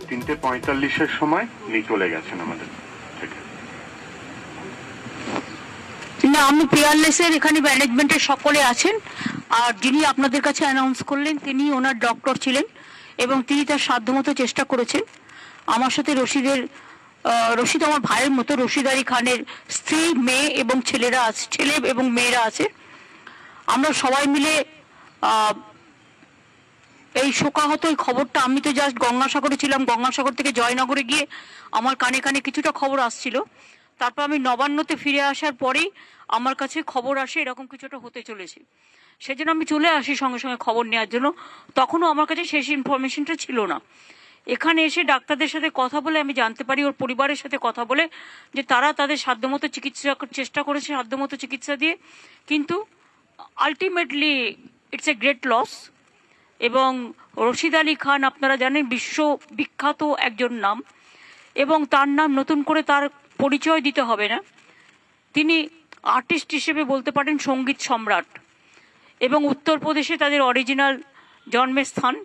3:45-এর সময় উনি চলে গেছেন আমাদের থেকে। না, আমি পিয়ারলেসের এখানে ম্যানেজমেন্টের সকলে আছেন, আর যিনি আপনাদের কাছে অ্যানাউন্স করলেন তিনি ওনার ডক্টর ছিলেন এবং তিনি তার সাধ্যমতো চেষ্টা করেছেন। আমার সাথে রশিদ আমার ভাইয়ের মতো, রশিদ আলী খানের স্ত্রী, মেয়ে এবং ছেলে এবং মেয়েরা আছে। আমরা সবাই মিলে এই শোকাহত এই খবরটা, আমি তো জাস্ট গঙ্গাসাগরে ছিলাম, গঙ্গাসাগর থেকে জয়নগরে গিয়ে আমার কানে কানে কিছুটা খবর আসছিল, তারপর আমি নবান্নতে ফিরে আসার পরেই আমার কাছে খবর আসে এরকম কিছুটা হতে চলেছে। সেজন্য আমি চলে আসি সঙ্গে সঙ্গে খবর নেওয়ার জন্য। তখনও আমার কাছে শেষ ইনফরমেশনটা ছিল না। এখানে এসে ডাক্তারদের সাথে কথা বলে আমি জানতে পারি, ওর পরিবারের সাথে কথা বলে, যে তারা তাদের সাধ্যমতো চেষ্টা করেছে, সাধ্যমতো চিকিৎসা দিয়ে, কিন্তু ultimately it's a great loss. এবং রশিদ আলী খান আপনারা জানেন বিশ্ববিখ্যাত একজন নাম, এবং তার নাম নতুন করে তার পরিচয় দিতে হবে না। তিনি আর্টিস্ট হিসেবে বলতে পারেন সঙ্গীত সম্রাট, এবং উত্তরপ্রদেশে তাদের অরিজিনাল জন্মের স্থান,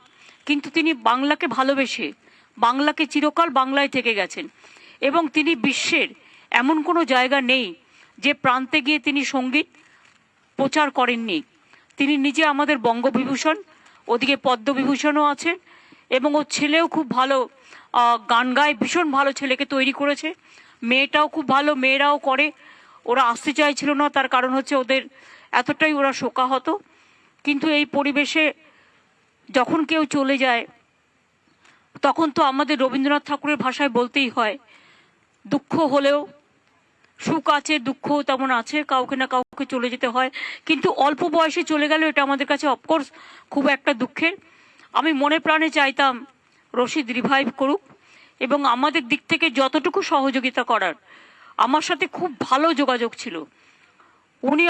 কিন্তু তিনি বাংলাকে ভালোবেসে বাংলাকে চিরকাল বাংলায় থেকে গেছেন। এবং তিনি বিশ্বের এমন কোনো জায়গা নেই যে প্রান্তে গিয়ে তিনি সঙ্গীত প্রচার করেননি। তিনি নিজে আমাদের বঙ্গবিভূষণ, ওদিকে পদ্মবিভূষণও আছেন, এবং ওর ছেলেও খুব ভালো গান গায়, ভীষণ ভালো ছেলেকে তৈরি করেছে। মেয়েটাও খুব ভালো, মেয়েরাও করে। ওরা আসতে চাইছিল না, তার কারণ হচ্ছে ওদের এতটাই ওরা শোকাহত। কিন্তু এই পরিবেশে যখন কেউ চলে যায় তখন তো আমাদের রবীন্দ্রনাথ ঠাকুরের ভাষায় বলতেই হয়, দুঃখ হলেও সুখ আছে, দুঃখ তেমন আছে, কাউকে না কাউকে চলে যেতে হয়। কিন্তু অল্প বয়সে চলে গেল, এটা আমাদের কাছে অফকোর্স খুব একটা দুঃখের। আমি মনে প্রাণে চাইতাম রশিদ রিভাইভ করুক, এবং আমাদের দিক থেকে যতটুকু সহযোগিতা করার, আমার সাথে খুব ভালো যোগাযোগ ছিল। উনি